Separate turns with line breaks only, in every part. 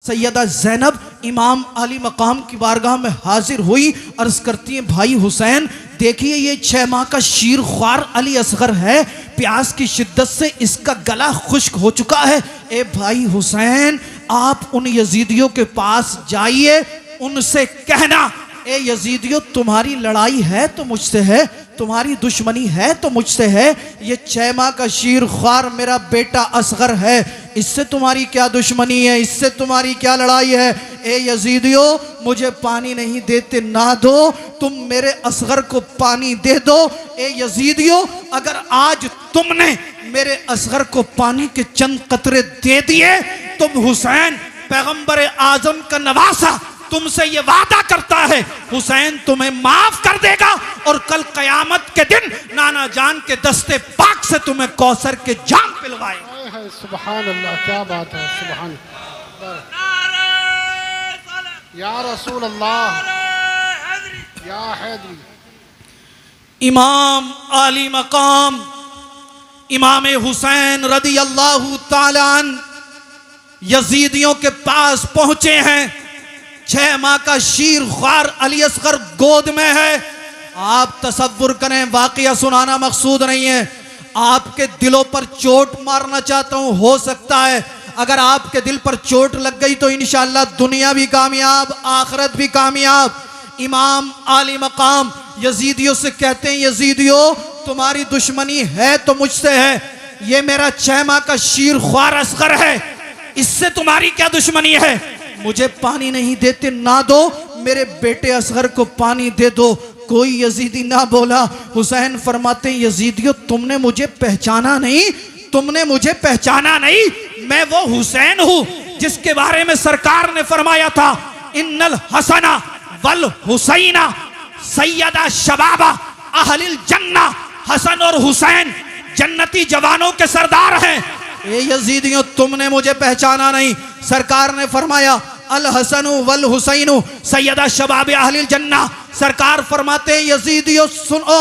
सैयदा ज़ैनब इमाम आली मकाम की बारगाह में हाजिर हुई, अर्ज करती हैं भाई हुसैन देखिए ये 6 माह का शीर ख्वार अली असगर है, प्यास की शिद्दत से इसका गला खुश्क हो चुका है। ए भाई हुसैन आप उन यजीदियों के पास जाइए, उनसे कहना ए यजीदियों तुम्हारी लड़ाई है तो मुझसे है, तुम्हारी दुश्मनी है तो मुझसे है, ये 6 माह का शीर ख्वार मेरा बेटा असगर है, इससे तुम्हारी क्या दुश्मनी है, इससे तुम्हारी क्या लड़ाई है। ए यजीदियों मुझे पानी नहीं देते ना दो, तुम मेरे असगर को पानी दे दो। ए यजीदियों अगर आज तुमने मेरे असगर को पानी के चंद कतरे दे दिए तुम हुसैन पैगंबर आजम का नवासा तुमसे ये वादा करता है हुसैन तुम्हें माफ कर देगा और कल कयामत के दिन नाना जान के दस्ते पाक से तुम्हें कौसर के जाम पिलवाएगा।
सुभान अल्लाह, क्या बात है, सुभान या रसूल अल्लाह या हैदरी।
इमाम आली मकाम इमाम हुसैन रदी अल्लाह ताला अन्हु यजीदियों के पास पहुंचे हैं, 6 माह का शीर ख्वार अली असगर गोद में है। आप तसव्वुर करें, वाकया सुनाना मकसूद नहीं है, आपके दिलों पर चोट मारना चाहता हूं, हो सकता है अगर आपके दिल पर चोट लग गई तो इंशाअल्लाह दुनिया भी कामयाब आखिरत भी कामयाब। इमाम आली मकाम यजीदियों से कहते हैं यजीदियों तुम्हारी दुश्मनी है तो मुझसे है, ये मेरा 6 माह का शीर ख्वार असगर है, इससे तुम्हारी क्या दुश्मनी है, मुझे पानी नहीं देते ना दो, मेरे बेटे असगर को पानी दे दो। कोई यजीदी ना बोला। हुसैन फरमाते हैं यजीदियों तुमने मुझे पहचाना नहीं, तुमने मुझे पहचाना नहीं, मैं वो हुसैन हूं जिसके बारे में सरकार ने फरमाया था इन्नल हसना वल हुसैना सैयदा शबाबा अहलिल जन्ना, हसन और हुसैन जन्नती जवानों के सरदार हैं। ए यजीदियों तुमने मुझे पहचाना नहीं, सरकार ने फरमाया अल हसनु वल हुसैनु सैयदा शबाब अहलिल जन्ना। सरकार फरमाते हैं यजीदियों सुनो,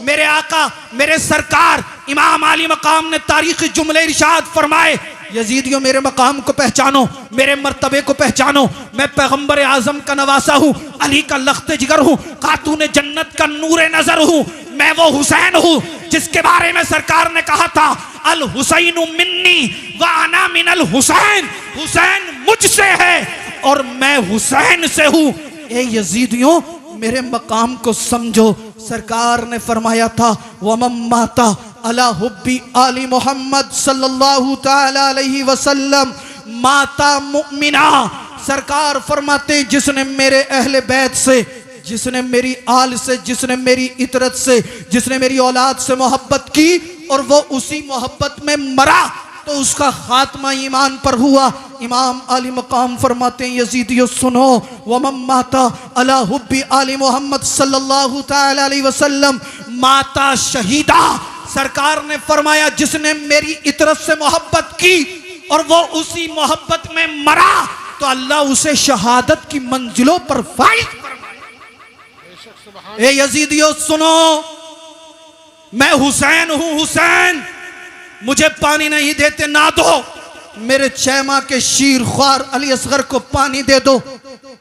मेरे आका मेरे सरकार इमाम आली मकाम ने तारीखी जुमले इरशाद फरमाए यजीदियों मेरे मकाम को पहचानो, मेरे मर्तबे को पहचानो, मैं पैगंबर आजम का नवासा हूँ, अली का लख्ते जिगर हूँ, खातून जन्नत का नूरे नजर हूँ, मैं वो हुसैन हूँ जिसके बारे में सरकार ने कहा था अल हुसैन मिन्नी व अना मिनल हुसैन, हुसैन मुझसे है और मैं हुसैन से हूँ। ए यजीदियों मेरे मकाम को समझो। सरकार ने फरमाया था वमम माता अला हुब्बी आली मोहम्मद सल्लल्लाहु ताला अलैहि वसल्लम माता मुमिना। सरकार फरमाते जिसने मेरे अहले बैत से, जिसने मेरी आल से, जिसने मेरी इतरत से, जिसने मेरी औलाद से मोहब्बत की और वो उसी मोहब्बत में मरा तो उसका खात्मा ईमान पर हुआ। इमाम आली मकाम फरमाते हैं यजीदियों सुनो वमम माता अला हुब्बी आली मोहम्मद सल्लल्लाहु ताला अलैहि वसल्लम माता शहीदा। सरकार ने फरमाया जिसने मेरी इतरत से मोहब्बत की और वो उसी मोहब्बत में मरा तो अल्लाह उसे शहादत की मंजिलों पर फाइज फरमाए। ए यजीदियों सुनो, मैं हुसैन हूं, हुसैन मुझे पानी नहीं देते ना दो, मेरे 6 माह के शीर ख्वार अली असगर को पानी दे दो।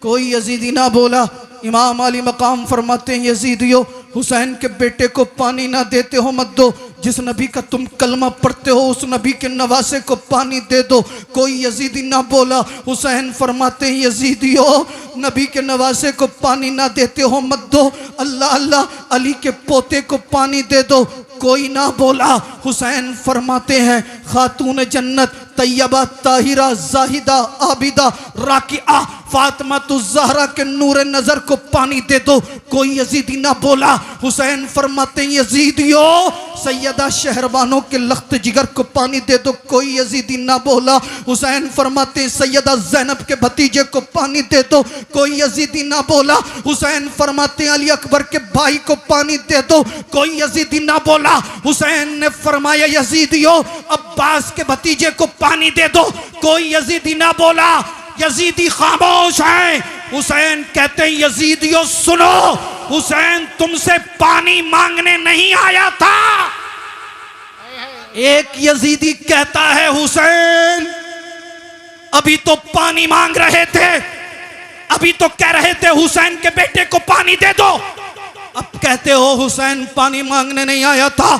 कोई यजीदी ना बोला। इमाम अली मकाम फरमाते हैं यजीदियों हुसैन के बेटे को पानी ना देते हो मत दो, जिस नबी का तुम कलमा पढ़ते हो उस नबी के नवासे को पानी दे दो। कोई यजीदी ना बोला। हुसैन फरमाते हैं यजीदियों नबी के नवासे को पानी ना देते हो मत दो, अल्लाह अल्लाह अली के पोते को पानी दे दो। कोई ना बोला। हुसैन फरमाते हैं खातून जन्नत तैयबा ताहिरा जाहिदा आबिदा राकिआ फातिमा तो ज़हरा के नूर नजर को पानी दे दो। कोई यजीदी ना बोला। हुसैन फरमाते हैं यजीदियों सैयदा शहरबानों के लख्त जिगर को पानी दे दो। कोई यजीदी ना बोला। हुसैन फरमाते हैं सैयदा ज़ैनब के भतीजे को पानी दे दो। कोई यजीदी ना बोला। हुसैन फरमाते हैं अली अकबर के भाई को पानी दे दो। कोई यजीदी ना बोला। हुसैन ने फरमाया यजीदियों अब्बास के भतीजे को पानी दे दो। कोई यजीदी ना बोला। यजीदी खामोश है। हुसैन कहते हैं यजीदियों सुनो, हुसैन तुमसे पानी मांगने नहीं आया था। एक यजीदी कहता है हुसैन अभी तो पानी मांग रहे थे, अभी तो कह रहे थे हुसैन के बेटे को पानी दे दो, अब कहते हो हुसैन पानी मांगने नहीं आया था।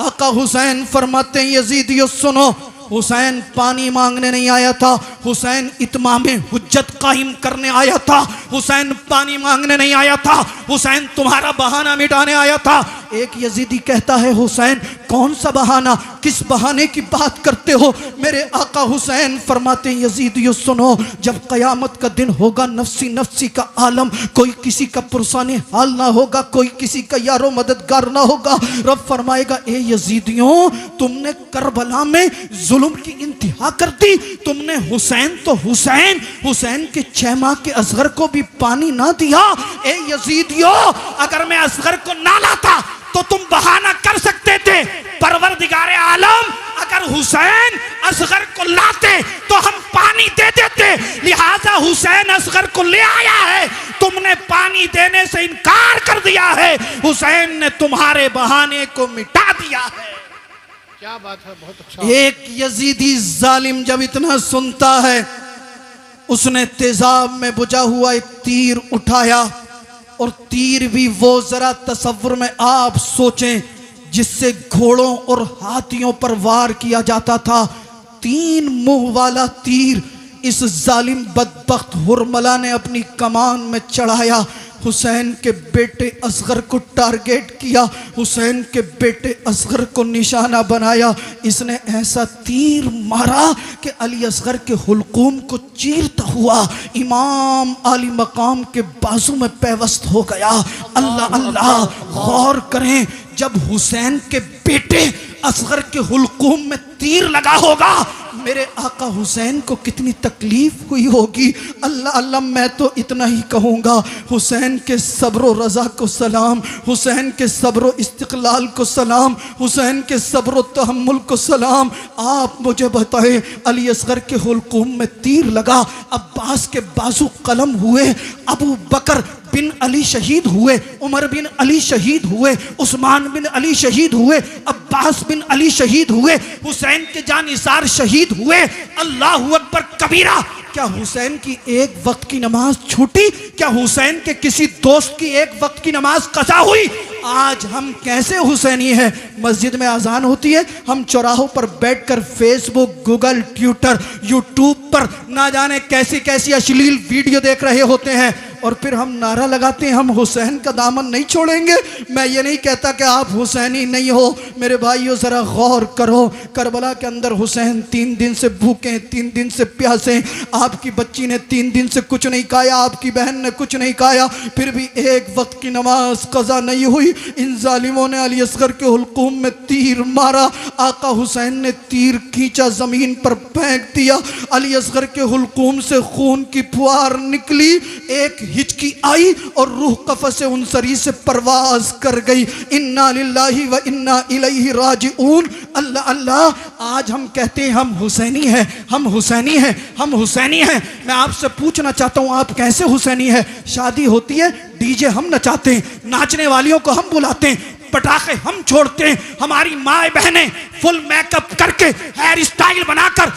आका हुसैन फरमाते हैं यजीदियो सुनो, हुसैन पानी मांगने नहीं आया था, हुसैन इत्माम हुज्जत कायम करने आया था। हुसैन पानी मांगने नहीं आया था, हुसैन तुम्हारा बहाना मिटाने आया था। एक यजीदी कहता है हुसैन कौन सा बहाना, किस बहाने की बात करते हो? मेरे आका हुसैन फरमाते हैं यजीदियो सुनो, जब कयामत का दिन होगा नफ्सी नफ्सी का आलम, कोई किसी का पुरसाने हाल ना होगा, कोई किसी का यारो मददगार ना होगा। रब फरमाएगा ए यजीदियों तुमने करबला में जुल्म की इंतहा कर दी, तुमने हुसैन तो हुसैन, हुसैन के 6 माह के असगर को भी पानी ना दिया। ए यजीदियों अगर मैं असगर को ना लाता तो तुम बहाना कर सकते थे, परवरदिगारे आलम अगर हुसैन असगर को लाते तो हम पानी दे देते, लिहाजा हुसैन असगर को ले आया है, तुमने पानी देने से इनकार कर दिया है, हुसैन ने तुम्हारे बहाने को मिटा दिया है।
क्या बात है, बहुत अच्छा।
एक यजीदी जालिम जब इतना सुनता है, उसने तेजाब में बुझा हुआ एक तीर उठाया, और तीर भी वो जरा तसव्वुर में आप सोचें जिससे घोड़ों और हाथियों पर वार किया जाता था। 3 मुंह वाला तीर इस जालिम बदबख्त हुरमला ने अपनी कमान में चढ़ाया, हुसैन के बेटे असगर को टारगेट किया, हुसैन के बेटे असगर को निशाना बनाया। इसने ऐसा तीर मारा कि अली असगर के हुलकूम को चीरता हुआ इमाम आली मकाम के बाजू में पैवस्त हो गया। अल्लाह अल्लाह, गौर करें, जब हुसैन के बेटे असगर के हुलकूम में तीर लगा होगा, मेरे आका हुसैन को कितनी तकलीफ हुई होगी। अल्लाह अल्लाह, मैं तो इतना ही कहूँगा, हुसैन के सब्र रज़ा को सलाम, हुसैन के सब्र इस्तिक़लाल को सलाम, हुसैन के सब्र तहम्मुल को सलाम। आप मुझे बताएं, अली असगर के हुलकूम में तीर लगा, अब्बास के बाजू कलम हुए, अबू बकर बिन अली शहीद हुए, उमर बिन अली शहीद हुए, उस्मान बिन अली शहीद हुए, अब्बास बिन अली शहीद हुए, हुसैन के जानिसार शहीद हुए। अल्लाहु अकबर कबीरा। क्या हुसैन की एक वक्त की नमाज छूटी? क्या हुसैन के किसी दोस्त की एक वक्त की नमाज कज़ा हुई? आज हम कैसे हुसैनी हैं? मस्जिद में अजान होती है, हम चौराहों पर बैठकर फेसबुक, गूगल, ट्विटर, यूट्यूब पर ना जाने कैसी कैसी अश्लील वीडियो देख रहे होते हैं, और फिर हम नारा लगाते हैं हम हुसैन का दामन नहीं छोड़ेंगे। मैं ये नहीं कहता कि आप हुसैनी नहीं हो, मेरे भाइयों ज़रा गौर करो, करबला के अंदर हुसैन 3 दिन से भूखे, 3 दिन से प्यासे, आपकी बच्ची ने 3 दिन से कुछ नहीं खाया, आपकी बहन ने कुछ नहीं खाया, फिर भी एक वक्त की नमाज कज़ा नहीं हुई। इन जालिमों ने अली असगर के हुलकूम में तीर मारा, आका हुसैन ने तीर खींचा, ज़मीन पर फेंक दिया, अली असगर के हुलकूम से खून की फुहार निकली, एक हिचकी आई और रूह कफ़स उनसरी से परवाज कर गई। इन्ना लिल्लाहि व इन्ना इलैहि राजिऊन। अल्लाह अल्लाह, आज हम कहते हैं हम हुसैनी हैं, हम हुसैनी हैं, हम हुसैनी हैं। मैं आपसे पूछना चाहता हूँ, आप कैसे हुसैनी हैं? शादी होती है, डीजे हम नचाते हैं, नाचने वालियों को हम बुलाते हैं, पटाखे हम छोड़ते हैं, हमारी माए बहनें फुल मेकअप करके हेयर स्टाइल बनाकर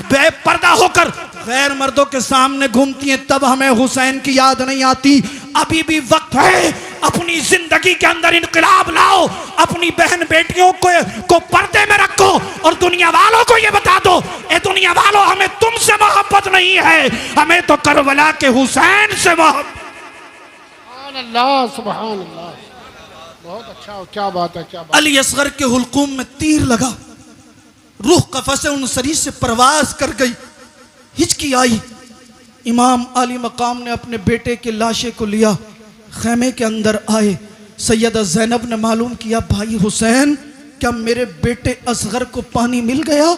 बेपर्दा होकर गैर मर्दों के सामने घूमती हैं, तब हमें हुसैन की याद नहीं आती। अभी भी वक्त है, अपनी जिंदगी के अंदर इनकलाब लाओ, अपनी बहन बेटियों को पर्दे में रखो, और दुनिया वालों को ये बता दो, ए दुनिया वालों, हमें तुमसे मोहब्बत नहीं है, हमें तो करबला के हुसैन से मोहब्बत।
सुभान अल्लाह, सुभान अल्लाह, बहुत अच्छा, क्या बात है, क्या बात।
अली असगर के हुलकूम में तीर लगा, रूह कफ़स उनसरी से परवाज कर गई, हिचकी आई। इमाम आली मकाम ने अपने बेटे के लाशे को लिया, खैमे के अंदर आए। सैयदा ज़ैनब ने मालूम किया, भाई हुसैन, क्या मेरे बेटे असगर को पानी मिल गया?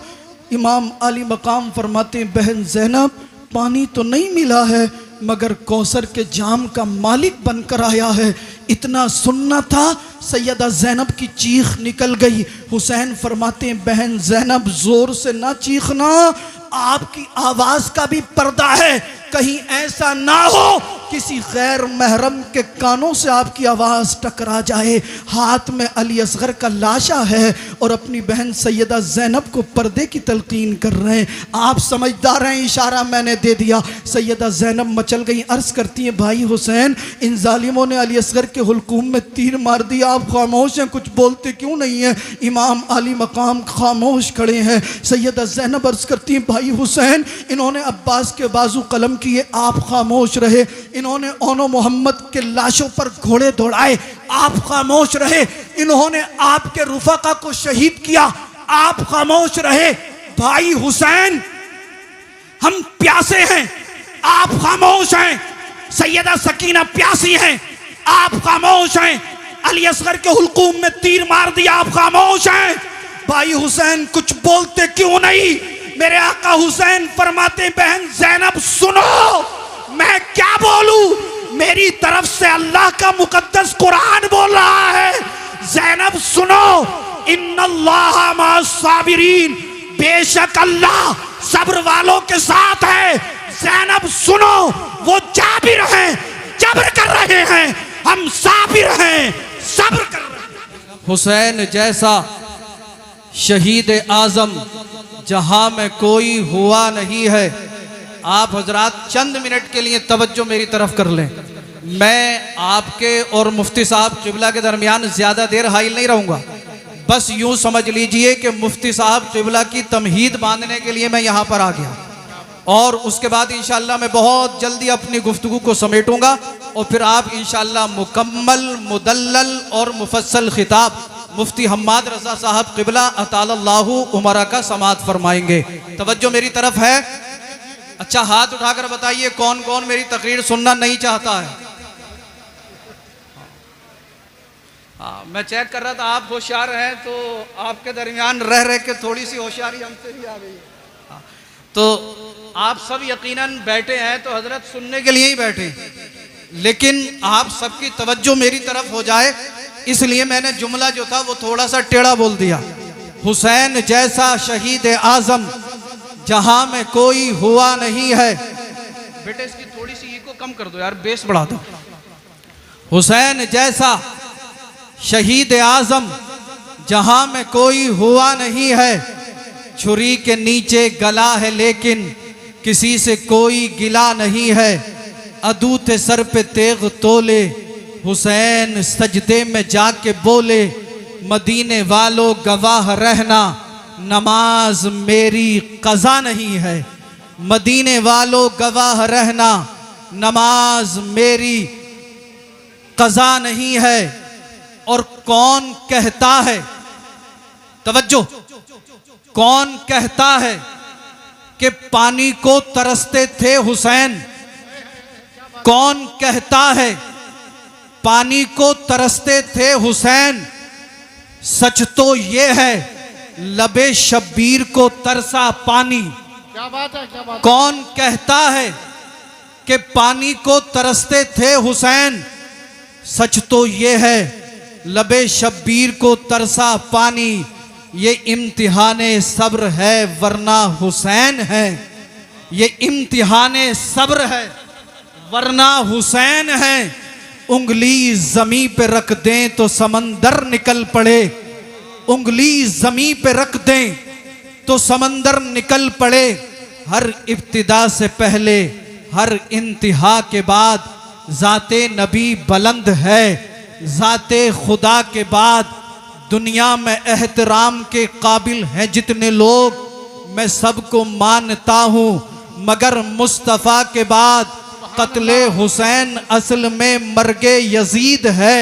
इमाम आली मकाम फरमाते हैं, बहन ज़ैनब, पानी तो नहीं मिला है, मगर कौसर के जाम का मालिक बनकर आया है। इतना सुनना था, सैयदा ज़ैनब की चीख निकल गई। हुसैन फरमाते हैं, बहन ज़ैनब, जोर से ना चीखना, आपकी आवाज़ का भी पर्दा है, कहीं ऐसा ना हो किसी गैर महरम के कानों से आपकी आवाज़ टकरा जाए, हाथ में अली असगर का लाशा है और अपनी बहन सैयदा ज़ैनब को पर्दे की तलकीन कर रहे हैं, आप समझदार हैं, इशारा मैंने दे दिया। सैयदा ज़ैनब मचल गई, अर्ज करती हैं भाई हुसैन इन जालिमों ने अली असगर के हुलकूम में तीर मार दिया, आप खामोश हैं, कुछ बोलते क्यों नहीं हैं? इमाम आली मकाम खामोश खड़े हैं। सैयदा ज़ैनब अर्ज करती हैं भाई हुसैन इन्होंने अब्बास के बाजू कलम किए, आप खामोश रहे, इन्होंने ओनो मोहम्मद के लाशों पर घोड़े दौड़ाए, आप खामोश रहे, इन्होंने आपके रुफका को शहीद किया, आप खामोश रहे। भाई हुसैन हम प्यासे हैं, आप खामोश हैं। सैयदा सकीना प्यासी हैं, आप खामोश हैं। अली असगर के हुलकूम में तीर मार दिया, आप खामोश हैं। भाई हुसैन कुछ बोलते क्यों नहीं? मेरे आका हुसैन फरमाते बहन ज़ैनब सुनो, मैं क्या बोलूं, मेरी तरफ से अल्लाह का मुकद्दस कुरान बोल रहा है। ज़ैनब सुनो, इन्नल्लाह मअस-साबिरीन, बेशक अल्लाह सब्र वालों के साथ है। ज़ैनब सुनो, वो जाबिर हैं, जब्र कर रहे हैं, हम साबिर हैं, सब्र कर रहे हैं।
हुसैन जैसा शहीद आज़म जहां में कोई हुआ नहीं है। आप हजरात चंद मिनट के लिए तवज्जो मेरी तरफ कर लें। मैं आपके और मुफ्ती साहब क़िबला के दरमियान ज़्यादा देर हाइल नहीं रहूँगा, बस यूँ समझ लीजिए कि मुफ्ती साहब क़िबला की तमहीद बांधने के लिए मैं यहाँ पर आ गया और उसके बाद इंशाअल्लाह मैं बहुत जल्दी अपनी गुफ्तगू को समेटूंगा और फिर आप इंशाअल्लाह मुकम्मल मुदल्लल और मुफस्सल खिताब मुफ्ती हम्माद रज़ा साहब क़िबला अतालल्लाहु उमरा का समाअत फरमाएंगे। तवज्जो मेरी तरफ है। अच्छा हाथ उठाकर बताइए कौन कौन मेरी तकरीर सुनना नहीं चाहता है। मैं चेक कर रहा था आप होशियार हैं तो आपके दरमियान रह रह के थोड़ी सी होशियारी हमसे भी आ गई है। तो आप सब यकीनन बैठे हैं तो हजरत सुनने के लिए ही बैठे, लेकिन आप सबकी तवज्जो मेरी तरफ हो जाए इसलिए मैंने जुमला जो था वो थोड़ा सा टेढ़ा बोल दिया। हुसैन जैसा शहीद आज़म जहां में कोई हुआ नहीं है। बेटे इसकी थोड़ी सी इको कम कर दो यार, बेस बढ़ा दो। हुसैन जैसा शहीद आज़म जहां में कोई हुआ नहीं है। छुरी के नीचे गला है लेकिन किसी से कोई गिला नहीं है। अदू थे सर पे तेग तोले, हुसैन सजदे में जाके बोले, मदीने वालों गवाह रहना नमाज मेरी कज़ा नहीं है। मदीने वालों गवाह रहना नमाज मेरी कज़ा नहीं है। और कौन कहता है, तवज्जो, कौन कहता है कि पानी को तरसते थे हुसैन? कौन कहता है पानी को तरसते थे हुसैन? सच तो ये है लबे शब्बीर को तरसा पानी।
क्या बात है, क्या बात है।
कौन कहता है कि पानी को तरसते थे हुसैन? सच तो ये है लबे शब्बीर को तरसा पानी। ये इम्तिहाने सब्र है वरना हुसैन है। ये इम्तिहाने सब्र है वरना हुसैन है। उंगली जमी पे रख दें तो समंदर निकल पड़े। उंगली जमी पे रख दें तो समंदर निकल पड़े। हर इब्तिदा से पहले हर इंतहा के बाद ज़ाते नबी बुलंद है। ज़ाते खुदा के बाद दुनिया में एहतराम के काबिल हैं जितने लोग, मैं सबको मानता हूँ मगर मुस्तफ़ा के बाद कत्ले हुसैन असल में मर्गे यजीद है।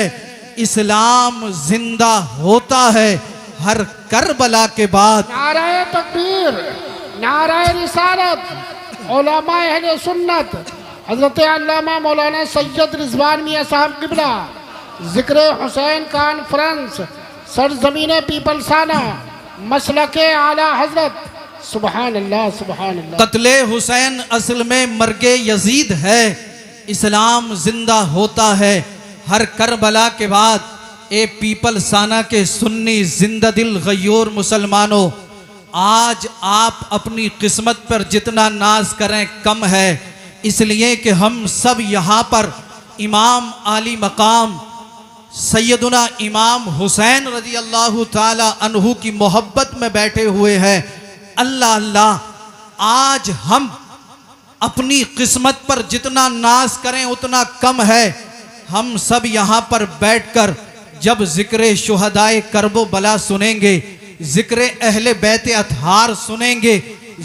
इस्लाम जिंदा होता है हर करबला के बाद।
नाराए तकबीर, नाराए रिसालत, उलमा अहले सुन्नत हजरत अल्लामा मौलाना सैयद रिजवान मियां साहब क़िबला जिक्र हुसैन कॉन्फ्रेंस सरजमीन पीपलसाना मसलके आला हजरत। सुबहान अल्लाह, सुबहान अल्लाह।
कत्ले हुसैन असल में मर्गे यजीद है। इस्लाम जिंदा होता है हर करबला के बाद। ए पीपलसाना के सुन्नी जिंदा दिल गयूर मुसलमानों, आज आप अपनी किस्मत पर जितना नाज करें कम है।
इसलिए कि हम सब यहाँ पर इमाम आली मकाम सैयदुना इमाम हुसैन रजी अल्लाह ताला अन्हु की मोहब्बत में बैठे हुए हैं। अल्लाह अल्लाह, आज हम अपनी किस्मत पर जितना नाज करें उतना कम है। हम सब यहाँ पर बैठकर जब जिक्र शुहदाए करबो बला सुनेंगे, जिक्र अहले बैत अतहार सुनेंगे,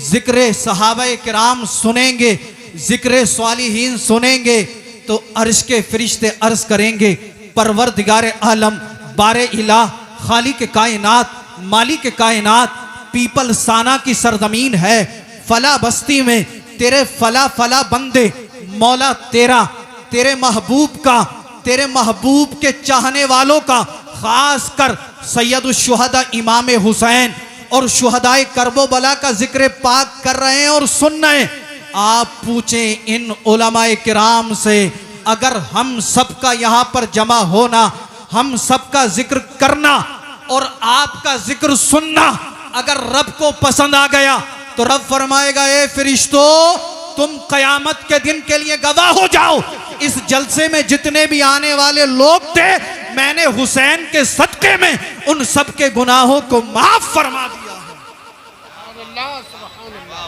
जिक्र सहाबाए किराम सुनेंगे, जिक्र स्वालिहीन सुनेंगे, तो अर्श के फरिश्ते अर्ज करेंगे, परवरदिगार आलम बारे इला खालिक कायनात मालिक कायनात पीपल साना की सरजमीन है, फला बस्ती में तेरे फला फला बंदे मौला तेरा, तेरे महबूब का, तेरे महबूब के चाहने वालों का, खास कर सैयद शुहदा इमाम हुसैन और शुहदाए करबो बला का जिक्र पाक कर रहे हैं और सुन रहे हैं। आप पूछें इन उलमाए किराम से, अगर हम सबका यहाँ पर जमा होना, हम सबका जिक्र करना और आपका जिक्र सुनना अगर रब को पसंद आ गया तो रब फरमाएगा, ए फरिश्तों तुम कयामत के दिन के लिए गवाह हो जाओ, इस जलसे में जितने भी आने वाले लोग थे मैंने हुसैन के सदके में उन सब के गुनाहों को माफ फरमा दिया है।
अल्लाह सुभान अल्लाह,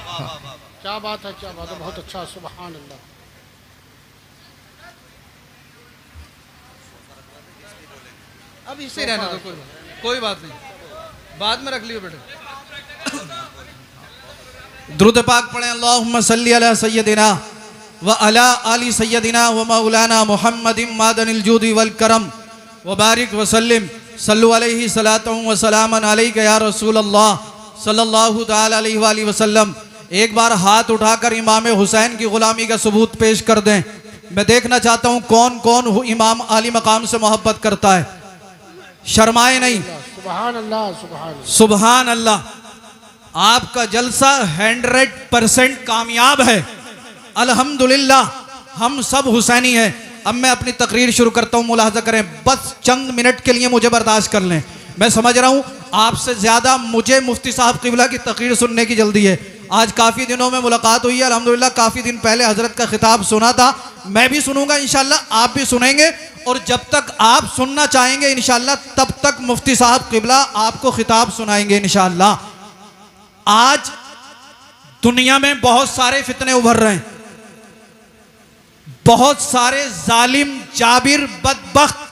क्या बात है, क्या बात है, बहुत अच्छा, सुभान अल्लाह।
अब इसे रहना तो कोई बात नहीं, बाद में रख लियो बेटे।
दुरूद पाक पढ़ें, अल्लाहुम्मा सल्ली अला सय्यदिना व अला आली सय्यदिना व मौलाना मुहम्मदिन मादनिल जूदी वल करम व बारिक व सल्लिम सल्लु अलैहि सलातुम व सलामन अलैका या रसूल अल्लाह सल्लल्लाहु तआला अलैहि वसल्लम। एक बार हाथ उठाकर इमाम हुसैन की गुलामी का सबूत पेश कर दें। मैं देखना चाहता हूँ कौन कौन इमाम आली मकाम से मोहब्बत करता है, शर्माए नहीं।
सुभान अल्लाह, सुभान अल्लाह,
सुभान अल्लाह। आपका जलसा 100% कामयाब है, अल्हम्दुलिल्लाह। हम सब हुसैनी हैं। अब मैं अपनी तकरीर शुरू करता हूँ, मुलाहजा करें, बस चंद मिनट के लिए मुझे बर्दाश्त कर लें। मैं समझ रहा हूँ आपसे ज़्यादा मुझे मुफ्ती साहब क़िबला की तकरीर सुनने की जल्दी है। आज काफ़ी दिनों में मुलाकात हुई है, अल्हम्दुलिल्लाह। काफ़ी दिन पहले हज़रत का खिताब सुना था, मैं भी सुनूंगा इंशाल्लाह, आप भी सुनेंगे। और जब तक आप सुनना चाहेंगे इंशाल्लाह तब तक मुफ्ती साहब क़िबला आपको खिताब सुनाएंगे इंशाल्लाह। आज दुनिया में बहुत सारे फितने उभर रहे हैं, बहुत सारे जालिम जाबिर बदबख्त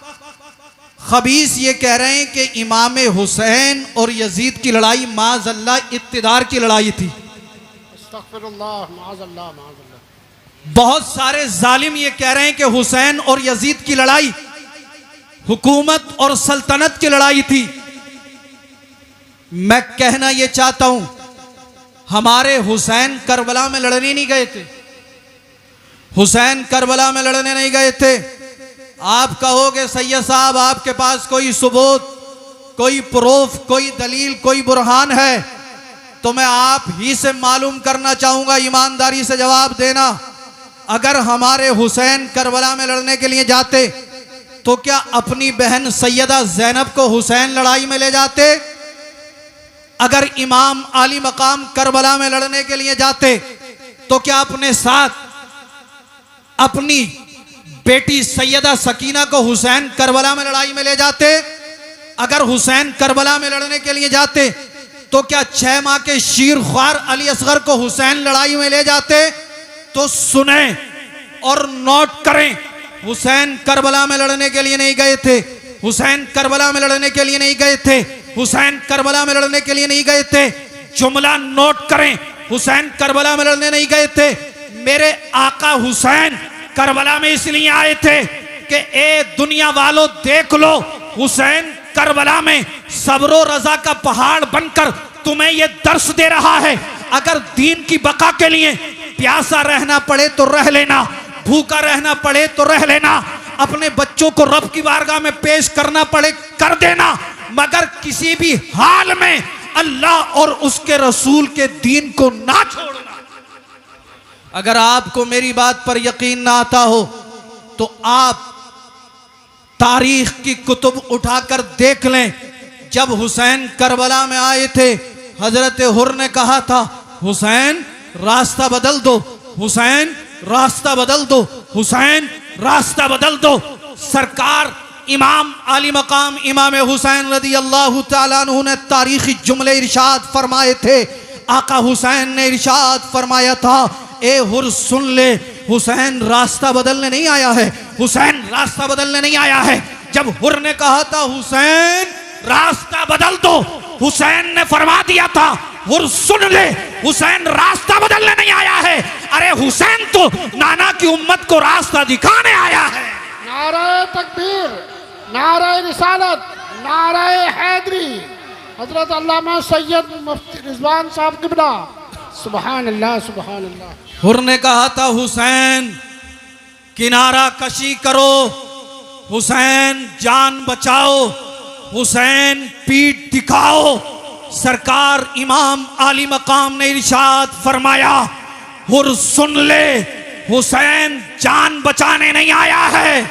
खबीस ये कह रहे हैं कि इमाम हुसैन और यजीद की लड़ाई माज़अल्लाह इक़्तिदार की लड़ाई थी।
अस्तग़फिरुल्लाह, माज़अल्लाह, माज़अल्लाह।
बहुत सारे जालिम ये कह रहे हैं कि हुसैन और यजीद की लड़ाई हुकूमत और सल्तनत की लड़ाई थी। मैं कहना ये चाहता हूं, हमारे हुसैन करबला में लड़ने नहीं गए थे, हुसैन करबला में लड़ने नहीं गए थे। आप कहोगे सैयद साहब आपके पास कोई सबूत, कोई प्रूफ, कोई दलील, कोई बुरहान है, तो मैं आप ही से मालूम करना चाहूंगा, ईमानदारी से जवाब देना। अगर हमारे हुसैन करबला में लड़ने के लिए जाते तो क्या अपनी बहन सैयदा ज़ैनब को हुसैन लड़ाई में ले जाते? अगर इमाम आली मकाम करबला में लड़ने के लिए जाते तो क्या अपने साथ अपनी बेटी सैयदा सकीना को हुसैन करबला में लड़ाई में ले जाते? अगर हुसैन करबला में लड़ने के लिए जाते तो क्या 6 माह के शीर ख्वार अली असगर को हुसैन लड़ाई में ले जाते? तो सुने और नोट करें, हुसैन करबला में लड़ने के लिए नहीं गए थे, हुसैन करबला में लड़ने के लिए नहीं गए थे, हुसैन करबला में लड़ने के लिए नहीं गए थे। जुमला नोट करें, हुसैन करबला में लड़ने नहीं गए थे। मेरे आका हुसैन करबला में इसलिए आए थे कि ए दुनिया वालों देख लो, हुसैन करबला में सब्र रजा का पहाड़ बनकर तुम्हें यह दर्श दे रहा है। अगर दीन की बका के लिए प्यासा रहना पड़े तो रह लेना, भूखा रहना पड़े तो रह लेना, अपने बच्चों को रब की बारगाह में पेश करना पड़े कर देना, मगर किसी भी हाल में अल्लाह और उसके रसूल के दीन को ना छोड़ना। अगर आपको मेरी बात पर यकीन ना आता हो तो आप तारीख की कुतुब उठाकर देख लें। जब हुसैन करबला में आए थे, हजरत हुर ने कहा था हुसैन रास्ता बदल दो, हुसैन रास्ता बदल दो, हुसैन रास्ता बदल दो। सरकार इमाम आली मकाम इमाम हुसैन रदी अल्लाह ताला अन्हु ने तारीखी जुमले इरशाद फरमाए थे। आका हुसैन ने इरशाद फरमाया था, ए हुर सुन ले, हुसैन रास्ता बदलने नहीं आया है, हुसैन रास्ता बदलने नहीं आया है। जब हुर ने कहा था हुसैन रास्ता बदल दो, हुसैन ने फरमा दिया था, हुर सुन ले, हुसैन रास्ता बदलने नहीं आया है, अरे हुसैन तो नाना की उम्मत को रास्ता दिखाने आया है।
नारे तकबीर, नारे रिसालत, नारे हैदरी, हजरत अल्लामा सैयद मुफ्ती रिजवान साहब किबला, सुभान अल्लाह सुभान अल्लाह।
हुर ने कहा था हुसैन किनारा कशी करो, हुसैन जान बचाओ, हुसैन पीठ दिखाओ। सरकार इमाम आली मकाम ने इरशाद फरमाया, हुर सुन ले, हुसैन जान बचाने नहीं आया है,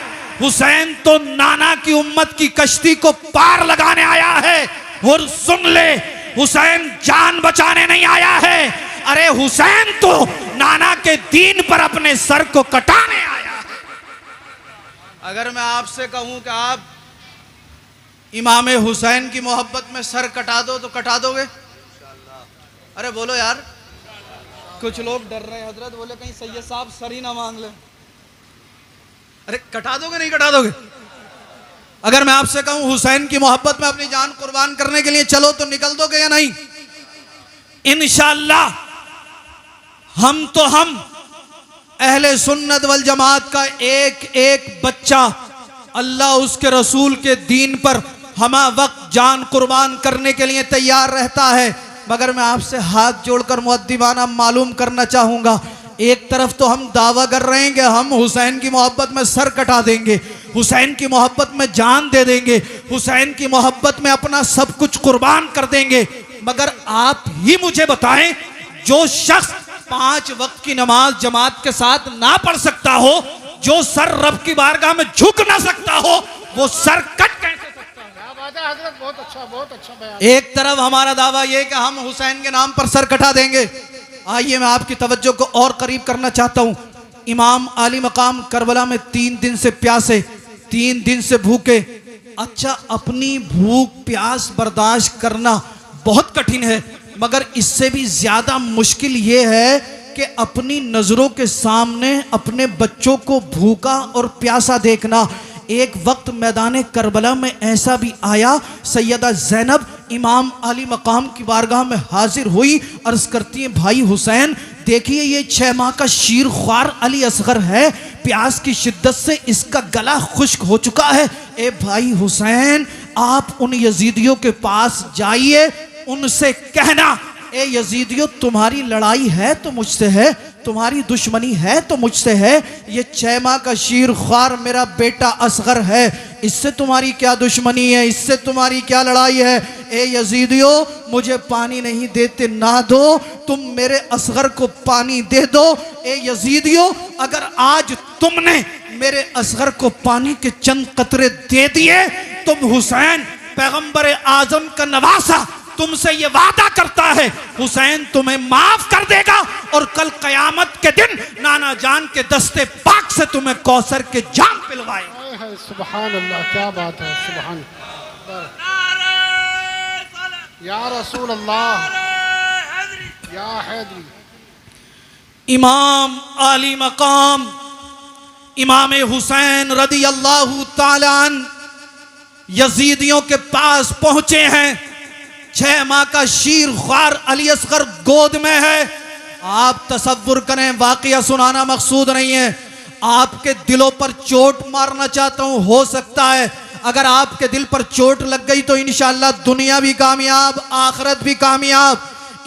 हुसैन तो नाना की उम्मत की कश्ती को पार लगाने आया है। हुर सुन ले, हुसैन जान बचाने नहीं आया है, अरे हुसैन तो नाना के दीन पर अपने सर को कटाने आया है। अगर मैं आपसे कहूं कि आप इमाम हुसैन की मोहब्बत में सर कटा दो तो कटा दोगे? अरे बोलो यार, कुछ लोग डर रहे हैं हजरत, बोले कहीं सैयद साहब सर ही ना मांग ले। अरे कटा दोगे नहीं कटा दोगे? अगर मैं आपसे कहूं हुसैन की मोहब्बत में अपनी जान कुर्बान करने के लिए चलो तो निकल दोगे या नहीं? इंशाअल्लाह हम अहले सुन्नत वल जमात का एक एक बच्चा अल्लाह उसके रसूल के दीन पर हमा वक्त जान कुर्बान करने के लिए तैयार रहता है। मगर मैं आपसे हाथ जोड़कर मुअद्दिबाना मालूम करना चाहूंगा, एक तरफ तो हम दावा कर रहे हैं कि हम हुसैन की मोहब्बत में सर कटा देंगे, हुसैन की मोहब्बत में जान दे देंगे, हुसैन की मोहब्बत में अपना सब कुछ कुर्बान कर देंगे। मगर आप ही मुझे बताएं, जो शख्स 5 वक्त की नमाज जमात के साथ ना पढ़ सकता हो, जो सर रब की बारगाह में झुक ना सकता हो, वो सर कट कैसे सकता है?
क्या बात है हजरत, बहुत अच्छा बयान।
एक तरफ हमारा दावा यह कि हम हुसैन के नाम पर सर कटा देंगे। आइए मैं आपकी तवज्जो को और करीब करना चाहता हूं। इमाम आली मकाम करबला में 3 दिन से प्यासे, 3 दिन से भूखे। अच्छा, अपनी भूख प्यास बर्दाश्त करना बहुत कठिन है, मगर इससे भी ज्यादा मुश्किल ये है कि अपनी नजरों के सामने अपने बच्चों को भूखा और प्यासा देखना। एक वक्त मैदान करबला में ऐसा भी आया, सैयदा ज़ैनब इमाम आली मकाम की बारगाह में हाजिर हुई, अर्ज करती है, भाई हुसैन देखिए ये 6 माह का शीर ख्वार अली असगर है, प्यास की शिद्दत से इसका गला खुश्क हो चुका है। ए भाई हुसैन, आप उन यजीदियों के पास जाइए, उनसे कहना, ए यजीदियों तुम्हारी लड़ाई है तो मुझसे है, तुम्हारी दुश्मनी है तो मुझसे है, ये 6 माह का शीर ख्वार मेरा बेटा असगर है, इससे तुम्हारी क्या दुश्मनी है, इससे तुम्हारी क्या लड़ाई है? ए यजीदियों, मुझे पानी नहीं देते ना दो, तुम मेरे असगर को पानी दे दो। ए यजीदियों, अगर आज तुमने मेरे असगर को पानी के चंद कतरे दे दिए, तुम हुसैन पैगंबर आजम का नवासा तुमसे ये वादा करता है, हुसैन तुम्हें माफ कर देगा और कल कयामत के दिन नाना जान के दस्ते पाक से तुम्हें कौसर के जाम पिलवाएगा।
सुभान अल्लाह, क्या बात है, सुभान या रसूल अल्लाह या हैदरी।
इमाम आली मकाम इमाम हुसैन रदी अल्लाह ताला अन्हु यजीदियों के पास पहुंचे हैं। 6 माह का शीर ख्वार अली असगर गोद में है। आप तसव्वुर करें, वाकया सुनाना मकसूद नहीं है, आपके दिलों पर चोट मारना चाहता हूं। हो सकता है अगर आपके दिल पर चोट लग गई तो इंशाअल्लाह दुनिया भी कामयाब, आखिरत भी कामयाब।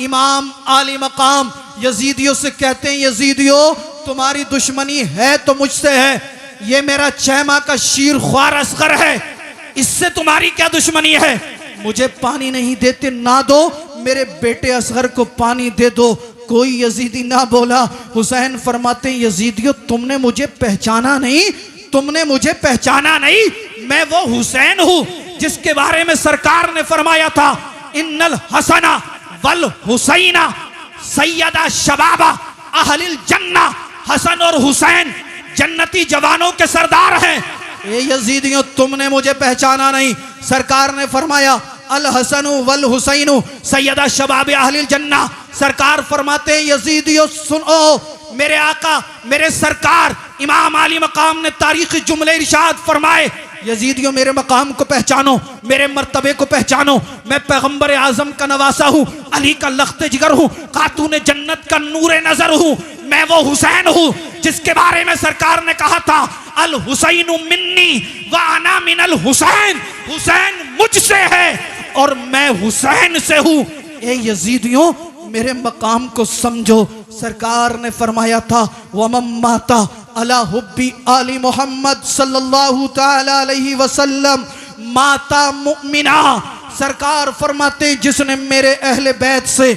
इमाम आली मकाम यजीदियों से कहते हैं, यजीदियों तुम्हारी दुश्मनी है तो मुझसे है, ये मेरा 6 माह का शीर ख्वार असगर है, इससे तुम्हारी क्या दुश्मनी है? मुझे पानी नहीं देते ना दो, मेरे बेटे असगर को पानी दे दो। कोई यजीदी ना बोला। हुसैन फरमाते हैं, यजीदियों तुमने मुझे पहचाना नहीं, तुमने मुझे पहचाना नहीं, मैं वो हुसैन हूं जिसके बारे में सरकार ने फरमाया था, इन्नल हसना वल हुसैना सैयदा शबाबा अहलिल जन्ना हसन और हुसैन जन्नती जवानों के सरदार हैं। ए यजीदियों, तुमने मुझे पहचाना नहीं। सरकार ने फरमाया अल हसनु वल हुसैनु सैयदा शबाब अहलिल जन्ना। सरकार फरमाते हैं यजीदियों सुनो, मेरे आका मेरे सरकार इमाम आली मकाम ने तारीखी जुमले इरशाद फरमाए, यजीदियों मेरे मकाम को पहचानो, मेरे मर्तबे को पहचानो। मैं पैगंबर आजम का नवासा हूँ, अली का लख्ते जिगर हूँ, खातून जन्नत का नूरे नजर हूँ। मैं वो हुसैन हूँ जिसके बारे में सरकार ने कहा था अल हुसैन मिन्नी व अना मिनल हुसैन। हुसैन मुझसे है और मैं हुसैन से हूँ। ए यजीदियों, मेरे मकाम को समझो। सरकार ने फरमाया था वमम माता अला हुब्बी आली मोहम्मद सल्लल्लाहु ताला अलैहि वसल्लम माता मुमिना। सरकार फरमाते जिसने मेरे अहले बैत से,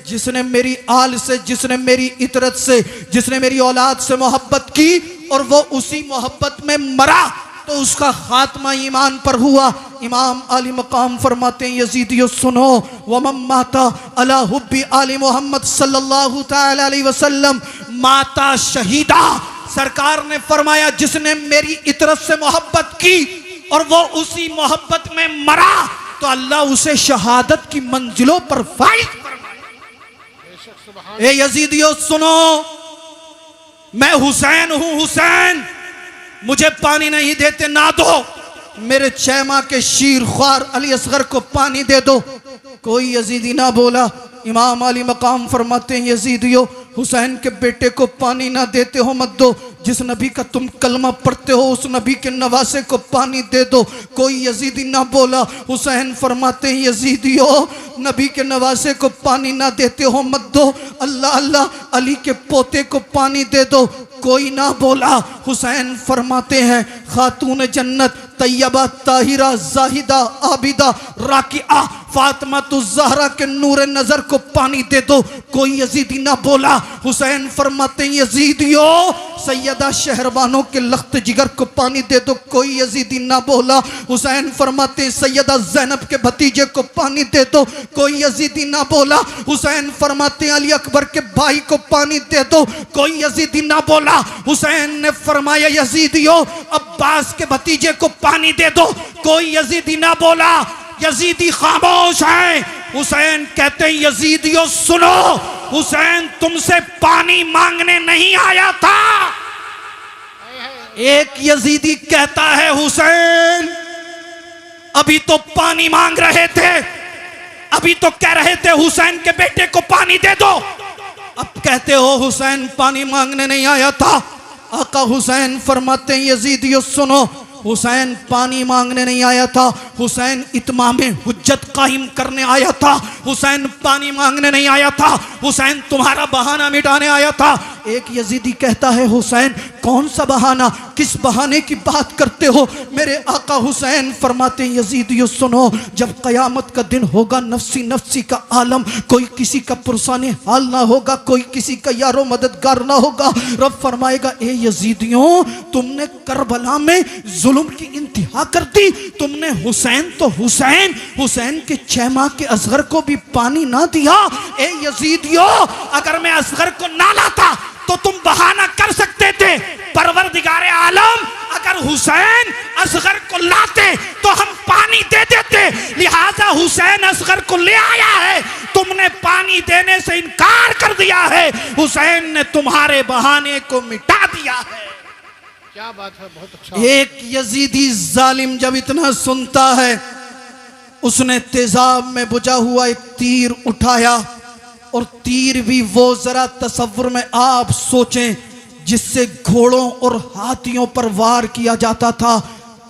जिसने मेरी आल से, जिसने मेरी इतरत से, जिसने मेरी औलाद से मोहब्बत की और वो उसी मोहब्बत में मरा तो उसका खात्मा ईमान पर हुआ। इमाम आली मकाम फरमाते हैं यजीदियों सुनो, वमम माता अला हुब्बी आली मोहम्मद सल्लल्लाहु ताला अलैहि वसल्लम माता शहीदा। सरकार ने फरमाया जिसने मेरी इतरत से मोहब्बत की और वो उसी मोहब्बत में मरा तो अल्लाह उसे शहादत की मंजिलों पर फाइज फरमाए। ए यजीदियों सुनो, मैं हुसैन हूं। हुसैन मुझे पानी नहीं देते ना दो, मेरे 6 माह के शीर ख्वार अली असगर को पानी दे दो। कोई यजीदी ना बोला। इमाम अली मकाम फरमाते हैं यजीदियों, हुसैन के बेटे को पानी ना देते हो मत दो। जिस नबी का तुम कलमा पढ़ते हो उस नबी के नवासे को पानी दे दो। कोई यजीदी ना बोला। हुसैन फरमाते हैं यजीदियों, नबी के नवासे को पानी ना देते हो मत दो। अल्लाह अल्लाह, अली के पोते को पानी दे दो। कोई ना बोला। हुसैन फरमाते हैं खातून जन्नत तैयबा ताहिरा जाहिदा आबिदा राकिआ फातिमा तो ज़हरा के नूर नजर को पानी दे दो। कोई यजीदी ना बोला। हुसैन फरमाते हैं यजीदियों, सैयदा शहरबानों के लख्त जिगर को पानी दे दो। कोई यजीदी ना बोला। हुसैन फरमाते हैं सैयदा ज़ैनब के भतीजे को पानी दे दो। कोई यजीदी ना बोला। हुसैन फरमाते हैं अली अकबर के भाई को पानी दे दो। कोई यजीदी ना बोला। हुसैन ने फरमाया यजीदियों, अब्बास के भतीजे को पानी दे दो। कोई यजीदी ना बोला। यजीदी खामोश है। हुसैन कहते हैं यजीदियों सुनो, हुसैन तुमसे पानी मांगने नहीं आया था। एक यजीदी कहता है हुसैन अभी तो पानी मांग रहे थे, अभी तो कह रहे थे हुसैन के बेटे को पानी दे दो, अब कहते हो हुसैन पानी मांगने नहीं आया था। आका हुसैन फरमाते हैं यजीदियों सुनो, हुसैन पानी मांगने नहीं आया था, हुसैन इत्माम हुज्जत कायम करने आया था। हुसैन पानी मांगने नहीं आया था, हुसैन तुम्हारा बहाना मिटाने आया था। एक यजीदी कहता है हुसैन कौन सा बहाना, किस बहाने की बात करते हो? मेरे आका हुसैन फरमाते हैं यजीदियों सुनो, जब कयामत का दिन होगा नफ्सी नफ्सी का आलम, कोई किसी का पुरसाने हाल ना होगा, कोई किसी का यारो मददगार ना होगा। रब फरमाएगा ए यजीदियों, तुमने करबला में जुल्म की इंतहा कर दी, तुमने हुसैन तो हुसैन, हुसैन के 6 माह के असगर को भी पानी ना दिया। ए यजीदियों, अगर मैं असगर को ना लाता तो तुम बहाना कर सकते थे, परवरदिगारे आलम अगर हुसैन असगर को लाते तो हम पानी दे देते, लिहाजा हुसैन असगर को ले आया है, तुमने पानी देने से इनकार कर दिया है, हुसैन ने तुम्हारे बहाने को मिटा दिया है।
क्या बात है, बहुत अच्छा।
एक यजीदी जालिम जब इतना सुनता है, उसने तेजाब में बुझा हुआ एक तीर उठाया, और तीर भी वो जरा तसव्वुर में आप सोचें जिससे घोड़ों और हाथियों पर वार किया जाता था।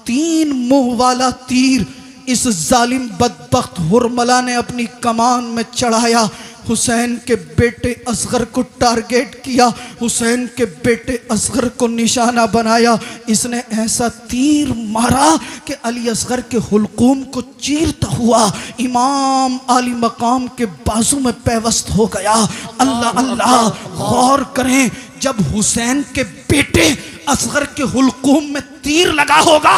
3 मुंह वाला तीर इस जालिम बदबख्त हुरमला ने अपनी कमान में चढ़ाया, हुसैन के बेटे असगर को टारगेट किया, हुसैन के बेटे असगर को निशाना बनाया। इसने ऐसा तीर मारा कि अली असगर के हुलकूम को चीरता हुआ इमाम आली मकाम के बाजू में पैवस्त हो गया। अल्लाह अल्लाह, गौर करें, जब हुसैन के बेटे असगर के हुलकूम में तीर लगा होगा,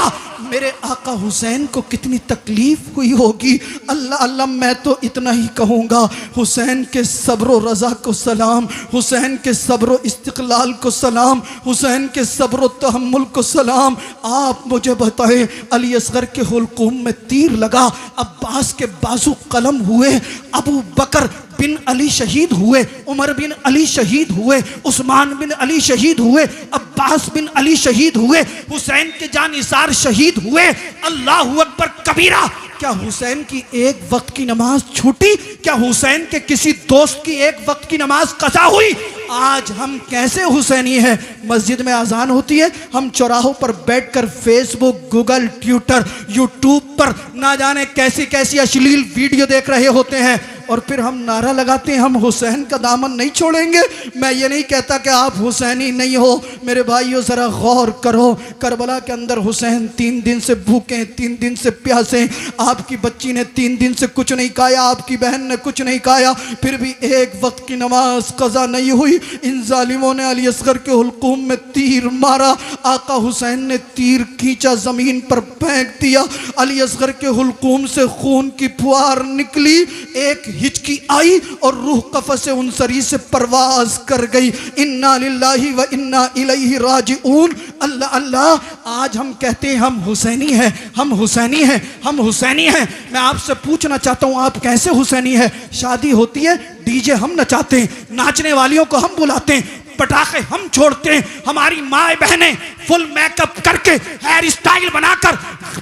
मेरे आका हुसैन को कितनी तकलीफ हुई होगी। अल्लाह अल्लाह, मैं तो इतना ही कहूँगा, हुसैन के सब्र व रज़ा को सलाम, हुसैन के सब्र व इस्तिक़लाल को सलाम, हुसैन के सब्र व तहम्मुल को सलाम। आप मुझे बताएं, अली असगर के हुलकूम में तीर लगा, अब्बास के बाजू कलम हुए, अबू बकर बिन अली शहीद हुए, उमर बिन अली शहीद हुए, उस्मान बिन अली शहीद हुए, अब्बास बिन अली शहीद हुए, हुसैन के जानिसार शहीद हुए। अल्लाहु अकबर कबीरा। क्या हुसैन की एक वक्त की नमाज छूटी? क्या हुसैन के किसी दोस्त की एक वक्त की नमाज कज़ा हुई? आज हम कैसे हुसैनी हैं? मस्जिद में अजान होती है, हम चौराहों पर बैठकर फेसबुक, गूगल, ट्विटर, यूट्यूब पर ना जाने कैसी कैसी अश्लील वीडियो देख रहे होते हैं, और फिर हम नारा लगाते हैं हम हुसैन का दामन नहीं छोड़ेंगे। मैं ये नहीं कहता कि आप हुसैनी नहीं हो, मेरे भाइयों ज़रा गौर करो, करबला के अंदर हुसैन 3 दिन से भूखे, 3 दिन से प्यासे, आपकी बच्ची ने 3 दिन से कुछ नहीं खाया, आपकी बहन ने कुछ नहीं खाया, फिर भी एक वक्त की नमाज कज़ा नहीं हुई। इन जालिमों ने अली असगर के हुलकूम में तीर मारा, आका हुसैन ने तीर खींचा, ज़मीन पर फेंक दिया, अली असगर के हुलकूम से खून की फुहार निकली, एक हिचकी आई और रूह कफ़स उनसरी से परवाज कर गई। इन्ना लिल्लाहि व इन्ना इलैहि राजिऊन। अल्लाह अल्लाह, आज हम कहते हैं हम हुसैनी हैं, हम हुसैनी हैं, हम हुसैनी हैं। मैं आपसे पूछना चाहता हूँ, आप कैसे हुसैनी हैं? शादी होती है, डीजे हम नचाते हैं, नाचने वालियों को हम बुलाते हैं, पटाखे हम छोड़ते हैं, हमारी माए बहनें फुल मेकअप करके, हेयर स्टाइल बनाकर,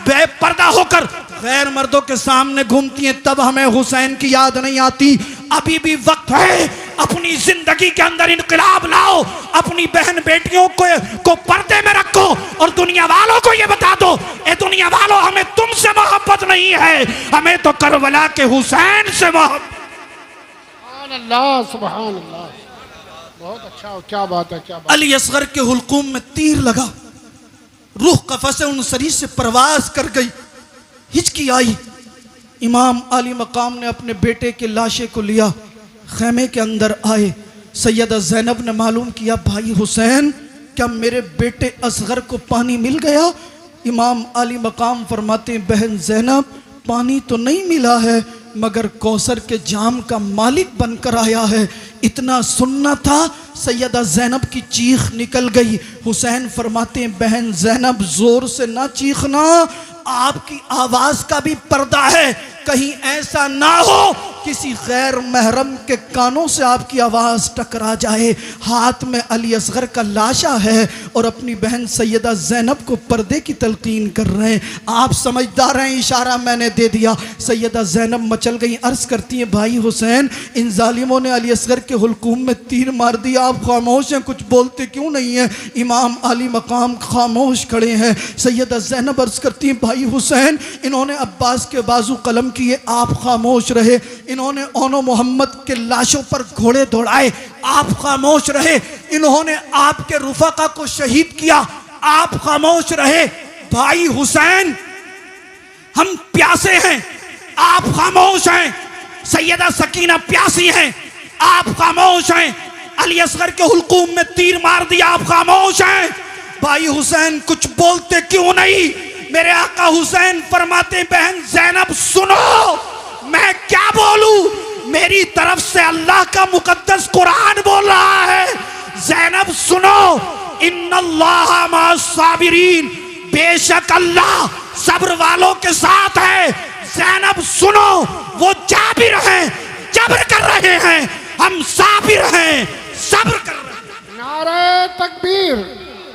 बेपर्दा होकर गैर मर्दों के सामने घूमती हैं, तब हमें हुसैन की याद नहीं आती। अभी भी वक्त है, अपनी जिंदगी के अंदर इनकलाब लाओ, अपनी बहन बेटियों को पर्दे में रखो और दुनिया वालों को ये बता दो, ए दुनिया वालों, हमें तुमसे मोहब्बत नहीं है, हमें तो करबला के हुसैन से मोहब्बत।
सुभान अल्लाह, सुभान अल्लाह, बहुत अच्छा, क्या बात है, क्या बात।
अली असगर के हुलकूम में तीर लगा, रूह कफ़स उनसरी से परवाज कर गई, हिचकी आई। इमाम आली मकाम ने अपने बेटे के लाशे को लिया, खैमे के अंदर आए। सैयदा ज़ैनब ने मालूम किया, भाई हुसैन, क्या मेरे बेटे असगर को पानी मिल गया? इमाम आली मकाम फरमाते हैं, बहन ज़ैनब, पानी तो नहीं मिला है, मगर कौसर के जाम का मालिक बनकर आया है। इतना सुनना था, सैयदा ज़ैनब की चीख निकल गई। हुसैन फरमाते हैं, बहन ज़ैनब, जोर से ना चीखना, आपकी आवाज का भी पर्दा है, कहीं ऐसा ना हो किसी गैर महरम के कानों से आपकी आवाज टकरा जाए। हाथ में अली असगर का लाशा है और अपनी बहन सैयदा ज़ैनब को पर्दे की तलकीन कर रहे हैं। आप समझदार हैं, इशारा मैंने दे दिया। सैयदा ज़ैनब मचल गई, अर्ज करती हैं, भाई हुसैन, इन जालिमों ने अली असगर के हुलकूम में तीर मार दिया, आप खामोश हैं, कुछ बोलते क्यों नहीं हैं? इमाम आली मकाम खामोश खड़े हैं। सैयदा ज़ैनब अर्ज करती हैं, भाई हुसैन, इन्होंने अब्बास के बाजू कलम किए, आप खामोश रहे, इन्होंने ओनो मोहम्मद के लाशों पर घोड़े दौड़ाए, आप खामोश रहे, इन्होंने आपके रुफका को शहीद किया, आप खामोश रहे। भाई हुसैन, हम प्यासे हैं, आप खामोश हैं। सैयदा सकीना प्यासी हैं, आप खामोश हैं। अली असगर के हुलकूम में तीर मार दिया, आप खामोश हैं। भाई हुसैन, कुछ बोलते क्यों नहीं? मेरे आका हुसैन फरमाते, बहन ज़ैनब सुनो, मैं क्या बोलूं? मेरी तरफ से अल्लाह का मुकद्दस कुरान बोल रहा है। ज़ैनब सुनो, इन्नल्लाह मअस-साबिरीन, बेशक अल्लाह सब्र वालों के साथ है। ज़ैनब सुनो, वो जाबिर हैं, जबर कर रहे हैं, हम साबिर हैं, सब्र कर रहे हैं।
नारे तकबीर,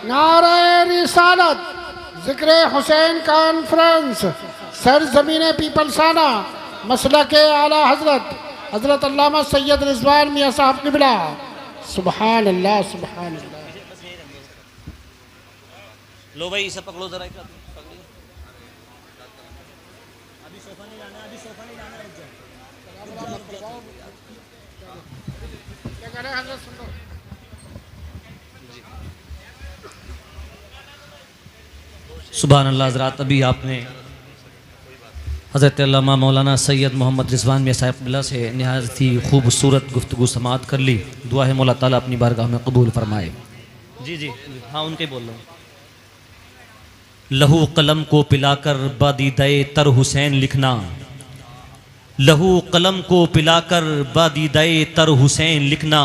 नारे रिसालत, जिक्र हुसैन कॉन्फ्रेंस, सरजमीन पीपलसाना, मसला के आला हजरत हजरत अल्लामा सैयद रिजवान मियाँ साहब क़िबला। सुभान अल्लाह, सुभान अल्लाह।
लो भाई, इसे पकड़ो जरा। सुभान अल्लाह। हज़रात, अभी आपने हज़रत अल्लामा मौलाना सैयद मोहम्मद रिजवान मियाँ साहब क़िबला से निहायत ही खूबसूरत गुफ्तगू समाअत कर ली। दुआ है मौला ताला अपनी बारगाह में कबूल फरमाए। जी जी हाँ, उनके बोल रहा हूँ। लहू कलम को पिलाकर बादीदे तर हुसैन लिखना, लहू कलम को पिलाकर बादीदे तर हुसैन लिखना,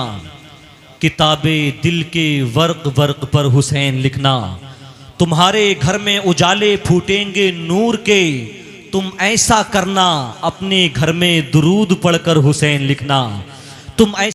किताबे दिल के वर्क वर्क पर हुसैन लिखना। तुम्हारे घर में उजाले फूटेंगे नूर के, तुम ऐसा करना अपने घर में दुरूद पढ़कर हुसैन लिखना। तुम